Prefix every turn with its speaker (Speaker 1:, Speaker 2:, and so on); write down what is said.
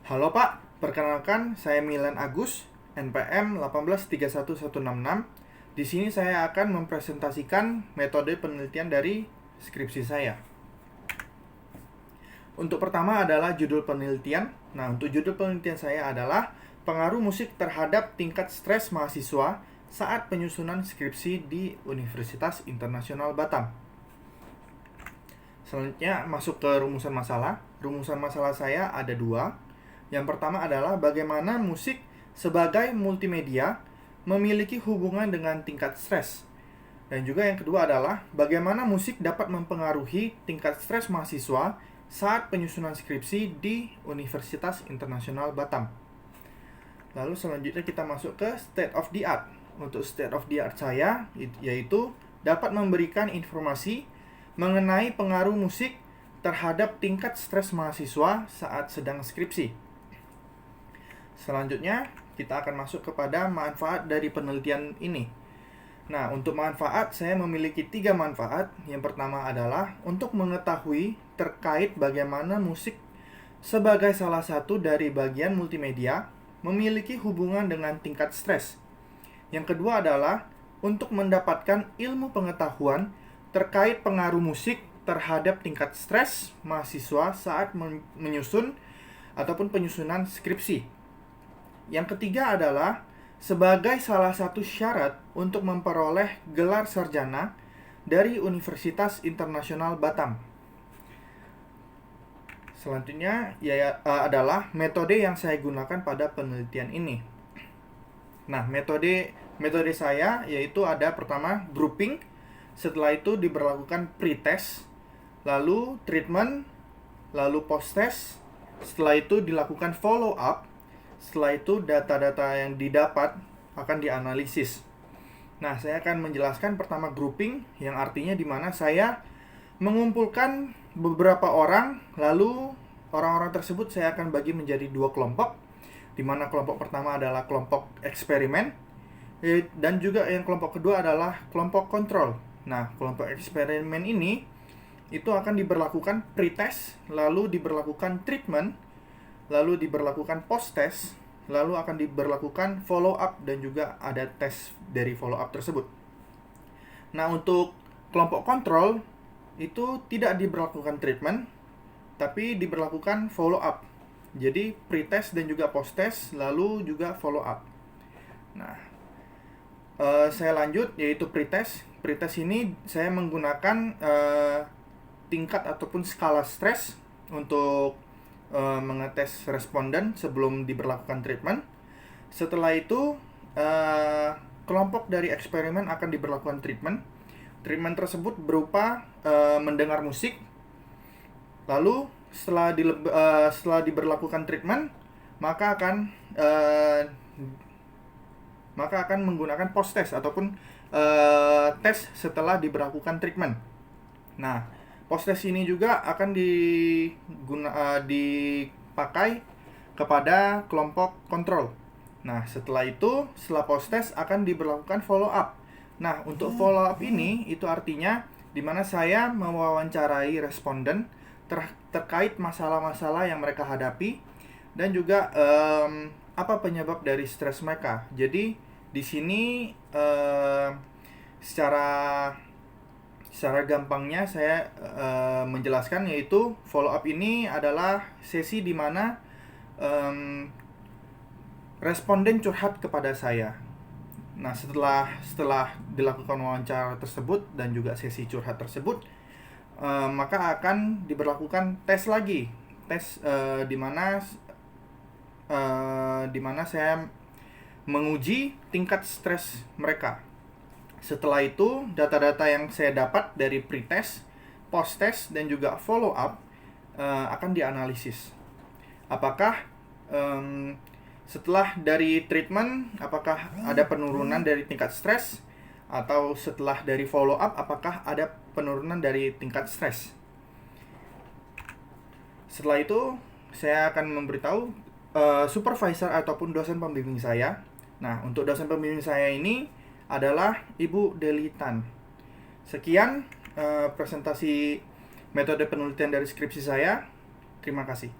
Speaker 1: Halo Pak, perkenalkan saya Milan Agus, NPM 1831166. Di sini saya akan mempresentasikan metode penelitian dari skripsi saya. Untuk pertama adalah judul penelitian. Nah, untuk judul penelitian saya adalah pengaruh musik terhadap tingkat stres mahasiswa saat penyusunan skripsi di Universitas Internasional Batam. Selanjutnya masuk ke rumusan masalah. Rumusan masalah saya ada dua. Yang pertama adalah bagaimana musik sebagai multimedia memiliki hubungan dengan tingkat stres. Dan juga yang kedua adalah bagaimana musik dapat mempengaruhi tingkat stres mahasiswa saat penyusunan skripsi di Universitas Internasional Batam. Lalu selanjutnya kita masuk ke state of the art. Untuk state of the art saya yaitu dapat memberikan informasi mengenai pengaruh musik terhadap tingkat stres mahasiswa saat sedang skripsi. Selanjutnya, kita akan masuk kepada manfaat dari penelitian ini. Nah, untuk manfaat, saya memiliki 3 manfaat. Yang pertama adalah untuk mengetahui terkait bagaimana musik sebagai salah satu dari bagian multimedia memiliki hubungan dengan tingkat stres. Yang kedua adalah untuk mendapatkan ilmu pengetahuan terkait pengaruh musik terhadap tingkat stres mahasiswa saat menyusun ataupun penyusunan skripsi. Yang ketiga adalah sebagai salah satu syarat untuk memperoleh gelar sarjana dari Universitas Internasional Batam. Selanjutnya adalah metode yang saya gunakan pada penelitian ini. Nah, metode saya yaitu ada pertama grouping, setelah itu diberlakukan pretest, lalu treatment, lalu post-test, setelah itu dilakukan follow up, setelah itu data-data yang didapat akan dianalisis. Nah, saya akan menjelaskan pertama grouping, yang artinya di mana saya mengumpulkan beberapa orang, lalu orang-orang tersebut saya akan bagi menjadi 2 kelompok, di mana kelompok pertama adalah kelompok eksperimen, dan juga yang kelompok kedua adalah kelompok kontrol. Nah, kelompok eksperimen ini itu akan diberlakukan pretest, lalu diberlakukan treatment, lalu diberlakukan post-test, lalu akan diberlakukan follow-up, dan juga ada tes dari follow-up tersebut. Nah, untuk kelompok kontrol, itu tidak diberlakukan treatment, tapi diberlakukan follow-up. Jadi, pretest dan juga post-test, lalu juga follow-up. Nah, saya lanjut, yaitu pretest. Pretest ini saya menggunakan tingkat ataupun skala stres untuk mengetes responden sebelum diberlakukan treatment. Setelah itu kelompok dari eksperimen akan diberlakukan treatment. Treatment tersebut berupa mendengar musik. Lalu setelah diberlakukan treatment, maka akan menggunakan post test ataupun tes setelah diberlakukan treatment. Nah, post test ini juga akan dipakai kepada kelompok kontrol. Nah, setelah post test akan diberlakukan follow up. Nah, untuk follow up ini itu artinya di mana saya mewawancarai responden terkait masalah-masalah yang mereka hadapi dan juga apa penyebab dari stres mereka. Jadi di sini secara gampangnya saya menjelaskan, yaitu follow up ini adalah sesi di mana responden curhat kepada saya. Nah, setelah dilakukan wawancara tersebut dan juga sesi curhat tersebut, maka akan diberlakukan tes lagi. Tes di mana saya menguji tingkat stres mereka. Setelah itu, data-data yang saya dapat dari pretest, post-test, dan juga follow-up akan dianalisis. Apakah setelah dari treatment, apakah ada penurunan dari tingkat stres? Atau setelah dari follow-up, apakah ada penurunan dari tingkat stres? Setelah itu, saya akan memberitahu supervisor ataupun dosen pembimbing saya. Nah, untuk dosen pembimbing saya ini adalah Ibu Deli Tan. Sekian presentasi metode penelitian dari skripsi saya. Terima kasih.